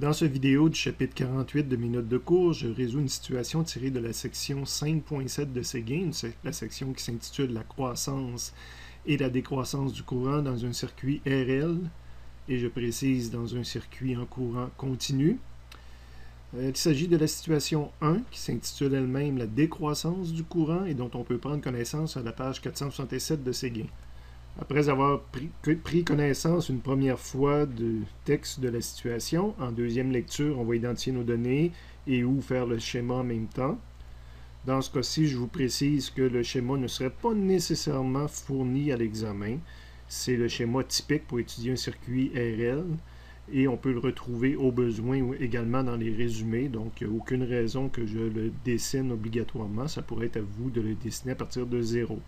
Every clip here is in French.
Dans cette vidéo du chapitre 48 de mes notes de cours, je résous une situation tirée de la section 5.7 de Seguin, la section qui s'intitule « La croissance et la décroissance du courant dans un circuit RL », et je précise dans un circuit en courant continu. Il s'agit de la situation 1 qui s'intitule elle-même « La décroissance du courant » et dont on peut prendre connaissance à la page 467 de Seguin. Après avoir pris connaissance une première fois du texte de la situation, en deuxième lecture, on va identifier nos données et ou faire le schéma en même temps. Dans ce cas-ci, je vous précise que le schéma ne serait pas nécessairement fourni à l'examen. C'est le schéma typique pour étudier un circuit RL et on peut le retrouver au besoin également dans les résumés. Donc, il n'y a aucune raison que je le dessine obligatoirement. Ça pourrait être à vous de le dessiner à partir de 0.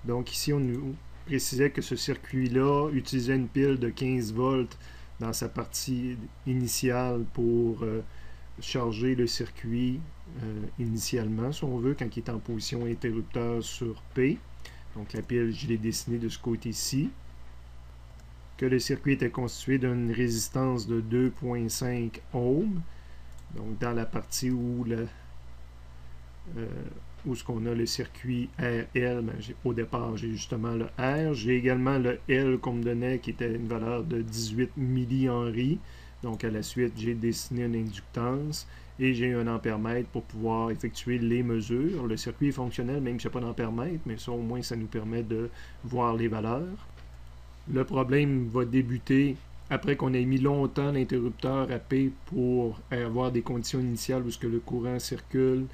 Donc ici, on nous précisait que ce circuit-là utilisait une pile de 15 volts dans sa partie initiale pour charger le circuit initialement, si on veut, quand il est en position interrupteur sur P. Donc la pile, je l'ai dessinée de ce côté-ci. Que le circuit était constitué d'une résistance de 2,5 ohms. Donc dans la partie où ce qu'on a le circuit RL, au départ, j'ai justement le R. J'ai également le L qu'on me donnait, qui était une valeur de 18 millihenry. Donc, à la suite, j'ai dessiné une inductance et j'ai un ampèremètre pour pouvoir effectuer les mesures. Le circuit est fonctionnel, même si il n'y a pas d'ampèremètre, mais ça, au moins, ça nous permet de voir les valeurs. Le problème va débuter après qu'on ait mis longtemps l'interrupteur à P pour avoir des conditions initiales où le courant circule.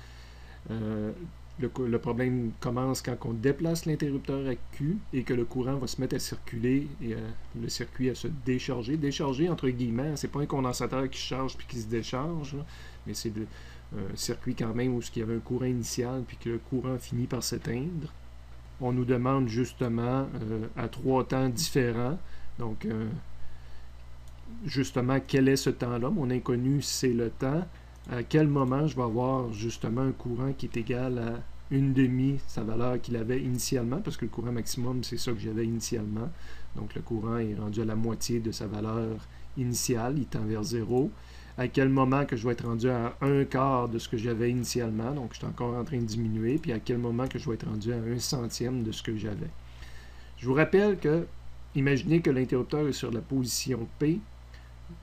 Le problème commence quand on déplace l'interrupteur à Q et que le courant va se mettre à circuler et le circuit à se décharger. Décharger entre guillemets, c'est pas un condensateur qui se charge puis qui se décharge, là, mais c'est un circuit quand même où il y avait un courant initial puis que le courant finit par s'éteindre. On nous demande justement à 3 temps différents, donc justement quel est ce temps-là. Mon inconnu, c'est le temps. À quel moment je vais avoir justement un courant qui est égal à 1/2 sa valeur qu'il avait initialement, parce que le courant maximum, c'est ça que j'avais initialement. Donc le courant est rendu à la moitié de sa valeur initiale, il tend vers 0. À quel moment que je vais être rendu à 1/4 de ce que j'avais initialement, donc je suis encore en train de diminuer, puis à quel moment que je vais être rendu à 1/100e de ce que j'avais. Je vous rappelle que, imaginez que l'interrupteur est sur la position P.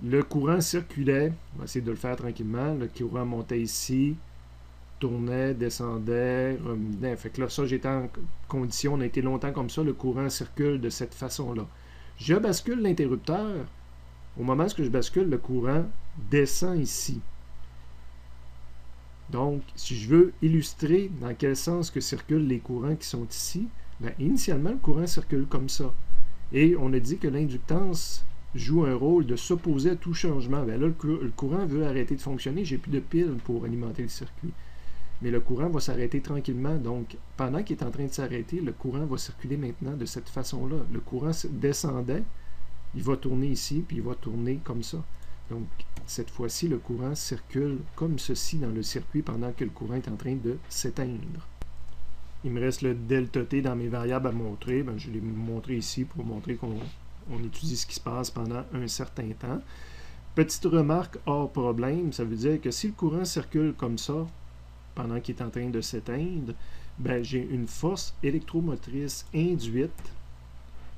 Le courant circulait, on va essayer de le faire tranquillement, le courant montait ici, tournait, descendait, revenait. Fait que là, ça, j'étais en condition, on a été longtemps comme ça, le courant circule de cette façon-là. Je bascule l'interrupteur, au moment où je bascule, le courant descend ici. Donc, si je veux illustrer dans quel sens que circulent les courants qui sont ici, bien, initialement, le courant circule comme ça. Et on a dit que l'inductance joue un rôle de s'opposer à tout changement. Bien là, le courant veut arrêter de fonctionner, j'ai plus de piles pour alimenter le circuit. Mais le courant va s'arrêter tranquillement. Donc, pendant qu'il est en train de s'arrêter, le courant va circuler maintenant de cette façon-là. Le courant descendait, il va tourner ici, puis il va tourner comme ça. Donc, cette fois-ci, le courant circule comme ceci dans le circuit pendant que le courant est en train de s'éteindre. Il me reste le delta T dans mes variables à montrer. Bien, je l'ai montré ici pour montrer qu'on étudie ce qui se passe pendant un certain temps. Petite remarque hors problème, ça veut dire que si le courant circule comme ça, pendant qu'il est en train de s'éteindre, ben, j'ai une force électromotrice induite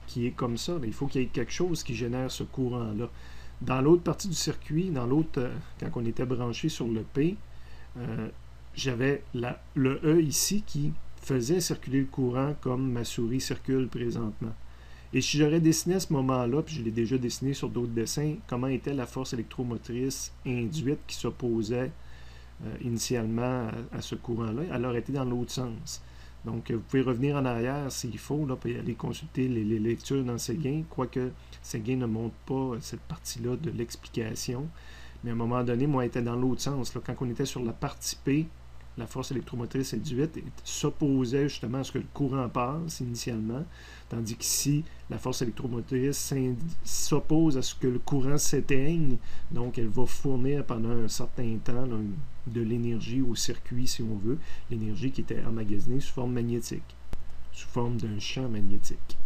qui est comme ça. Il faut qu'il y ait quelque chose qui génère ce courant-là. Dans l'autre partie du circuit, quand on était branché sur le P, j'avais le E ici qui faisait circuler le courant comme ma souris circule présentement. Et si j'aurais dessiné à ce moment-là, puis je l'ai déjà dessiné sur d'autres dessins, comment était la force électromotrice induite qui s'opposait initialement à ce courant-là, elle aurait été dans l'autre sens. Donc, vous pouvez revenir en arrière s'il faut, là, puis aller consulter les lectures dans Seguin, quoique Seguin ne montre pas cette partie-là de l'explication. Mais à un moment donné, moi, elle était dans l'autre sens. Là, quand on était sur la partie P, la force électromotrice induite s'opposait justement à ce que le courant passe initialement, tandis qu'ici, la force électromotrice s'oppose à ce que le courant s'éteigne, donc elle va fournir pendant un certain temps là, de l'énergie au circuit, si on veut, l'énergie qui était emmagasinée sous forme magnétique, sous forme d'un champ magnétique.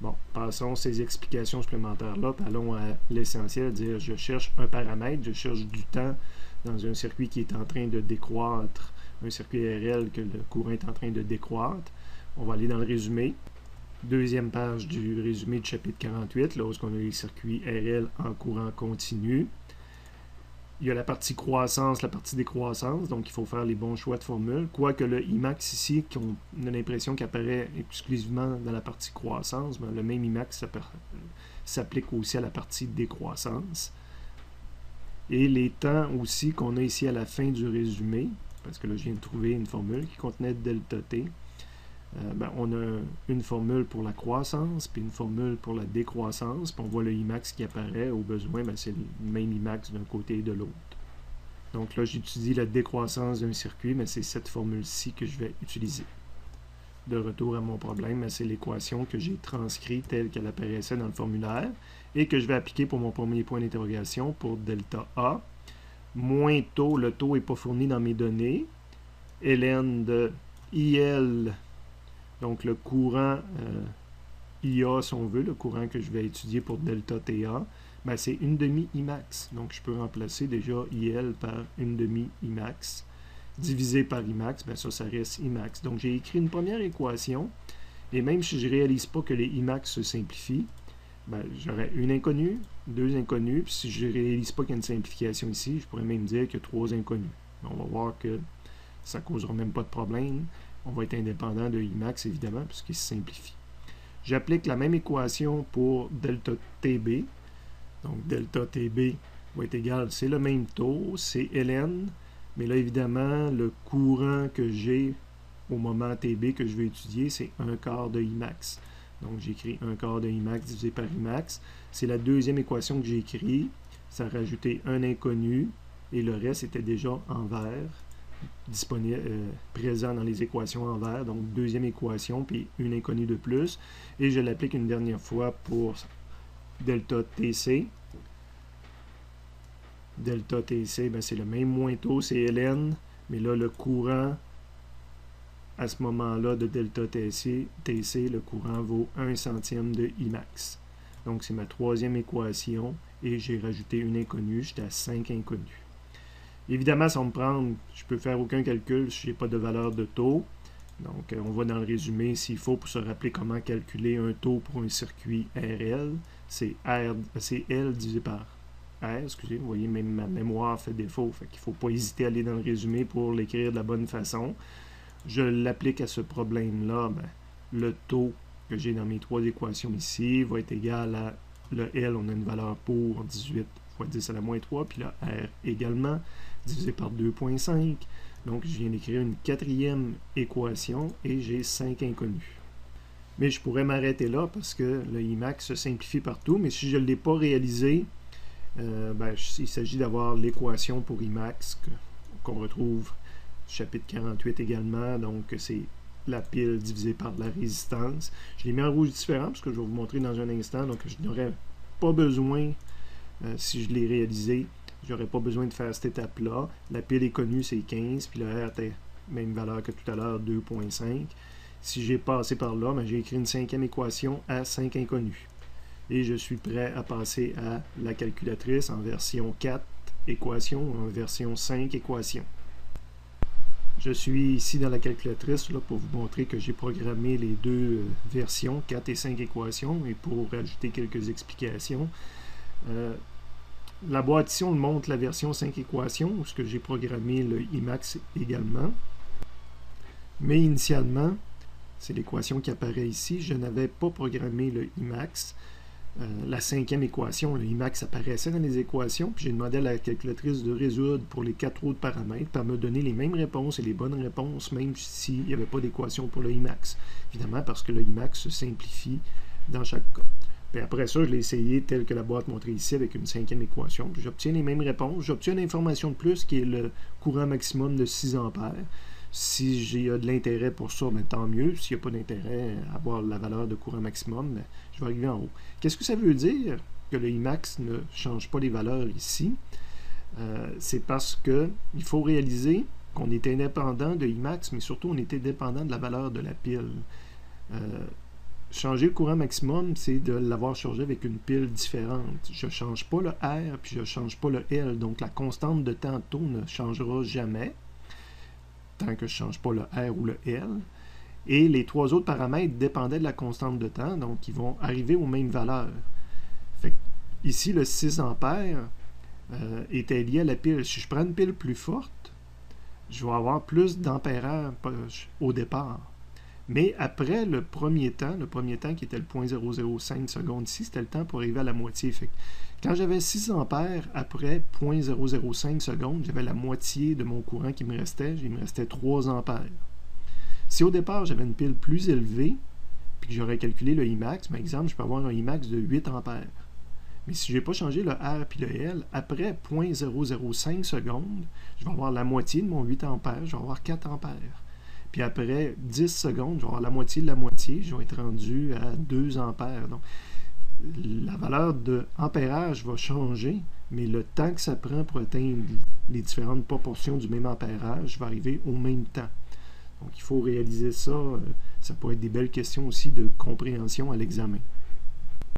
Bon, passons ces explications supplémentaires-là, puis allons à l'essentiel, dire je cherche un paramètre, je cherche du temps dans un circuit qui est en train de décroître, un circuit RL que le courant est en train de décroître. On va aller dans le résumé. Deuxième page du résumé du chapitre 48, là où on a les circuits RL en courant continu. Il y a la partie croissance, la partie décroissance, donc il faut faire les bons choix de formule. Quoique le Imax ici, qu'on a l'impression qu'il apparaît exclusivement dans la partie croissance, mais le même Imax s'applique aussi à la partie décroissance. Et les temps aussi qu'on a ici à la fin du résumé, parce que là je viens de trouver une formule qui contenait delta T. On a une formule pour la croissance, puis une formule pour la décroissance, puis on voit le Imax qui apparaît. Au besoin, c'est le même Imax d'un côté et de l'autre. Donc là, j'étudie la décroissance d'un circuit, mais c'est cette formule-ci que je vais utiliser. De retour à mon problème, c'est l'équation que j'ai transcrite telle qu'elle apparaissait dans le formulaire et que je vais appliquer pour mon premier point d'interrogation pour delta A. Moins taux, le taux n'est pas fourni dans mes données. ln de IL, donc le courant IA, si on veut, le courant que je vais étudier pour delta TA, c'est une demi Imax. Donc je peux remplacer déjà IL par une demi Imax. Divisé par Imax, ça reste Imax. Donc j'ai écrit une première équation, et même si je ne réalise pas que les Imax se simplifient, j'aurai une inconnue, deux inconnues, puis si je ne réalise pas qu'il y a une simplification ici, je pourrais même dire qu'il y a trois inconnues. On va voir que ça ne causera même pas de problème. On va être indépendant de Imax, évidemment, puisqu'il se simplifie. J'applique la même équation pour delta TB. Donc, delta TB va être égal, c'est le même taux, c'est ln, mais là, évidemment, le courant que j'ai au moment TB que je vais étudier, c'est 1/4 de Imax. Donc, j'écris 1/4 de Imax divisé par Imax. C'est la deuxième équation que j'ai écrite. Ça a rajouté un inconnu, et le reste était déjà en vert, disponible, présent dans les équations en vert. Donc, deuxième équation, puis une inconnue de plus. Et je l'applique une dernière fois pour delta TC. Delta TC, c'est le même moins taux, c'est ln, mais là, le courant, à ce moment-là, de delta TC, le courant vaut 1 centième de Imax. Donc, c'est ma troisième équation, et j'ai rajouté une inconnue, j'étais à 5 inconnues. Évidemment, ça va me prendre, je ne peux faire aucun calcul si je n'ai pas de valeur de taux. Donc, on va dans le résumé s'il faut pour se rappeler comment calculer un taux pour un circuit RL. C'est L divisé par R. Excusez, vous voyez, même ma mémoire fait défaut. Fait qu'il ne faut pas hésiter à aller dans le résumé pour l'écrire de la bonne façon. Je l'applique à ce problème-là. Le taux que j'ai dans mes trois équations ici va être égal à le L, on a une valeur pour 18 fois 10 à la moins 3, puis le R également, divisé par 2,5. Donc, je viens d'écrire une quatrième équation et j'ai 5 inconnus. Mais je pourrais m'arrêter là parce que le Imax se simplifie partout, mais si je ne l'ai pas réalisé, il s'agit d'avoir l'équation pour Imax qu'on retrouve au chapitre 48 également. Donc, c'est la pile divisée par la résistance. Je l'ai mis en rouge différent parce que je vais vous montrer dans un instant. Donc, je n'aurais pas besoin, si je l'ai réalisé, j'aurais pas besoin de faire cette étape-là. La pile est connue, c'est 15, puis le R était même valeur que tout à l'heure, 2,5. Si j'ai passé par là, j'ai écrit une cinquième équation à 5 inconnus. Et je suis prêt à passer à la calculatrice en version 4 équations ou en version 5 équations. Je suis ici dans la calculatrice là, pour vous montrer que j'ai programmé les deux versions, 4 et 5 équations, et pour rajouter quelques explications. La boîte ici, on montre la version 5 équations, où que j'ai programmé le Imax également. Mais initialement, c'est l'équation qui apparaît ici, je n'avais pas programmé le Imax. La cinquième équation, le Imax apparaissait dans les équations, puis j'ai demandé à la calculatrice de résoudre pour les 4 autres paramètres, pour me donner les mêmes réponses et les bonnes réponses, même s'il n'y avait pas d'équation pour le Imax. Évidemment, parce que le Imax se simplifie dans chaque cas. Puis après ça, je l'ai essayé tel que la boîte montrée ici avec une cinquième équation. J'obtiens les mêmes réponses. J'obtiens une information de plus qui est le courant maximum de 6 ampères. Si j'ai de l'intérêt pour ça, tant mieux. S'il n'y a pas d'intérêt à avoir la valeur de courant maximum, je vais arriver en haut. Qu'est-ce que ça veut dire que le Imax ne change pas les valeurs ici? C'est parce que il faut réaliser qu'on est indépendant de Imax, mais surtout on était dépendant de la valeur de la pile. changer le courant maximum, c'est de l'avoir chargé avec une pile différente. Je ne change pas le R, puis je ne change pas le L. Donc, la constante de tantôt ne changera jamais, tant que je ne change pas le R ou le L. Et les trois autres paramètres dépendaient de la constante de temps, donc ils vont arriver aux mêmes valeurs. Fait que, ici, le 6 ampères était lié à la pile. Si je prends une pile plus forte, je vais avoir plus d'ampérage au départ. Mais après le premier temps qui était le 0.005 secondes ici, c'était le temps pour arriver à la moitié. Fait que quand j'avais 6 ampères, après 0.005 secondes, j'avais la moitié de mon courant qui me restait. Il me restait 3 ampères. Si au départ, j'avais une pile plus élevée, puis que j'aurais calculé le Imax, par exemple, je peux avoir un Imax de 8 ampères. Mais si je n'ai pas changé le R puis le L, après 0.005 secondes, je vais avoir la moitié de mon 8 ampères, je vais avoir 4 ampères. Puis après 10 secondes, je vais avoir la moitié de la moitié, je vais être rendu à 2 ampères. Donc, la valeur de ampérage va changer, mais le temps que ça prend pour atteindre les différentes proportions du même ampérage va arriver au même temps. Donc, il faut réaliser ça. Ça pourrait être des belles questions aussi de compréhension à l'examen.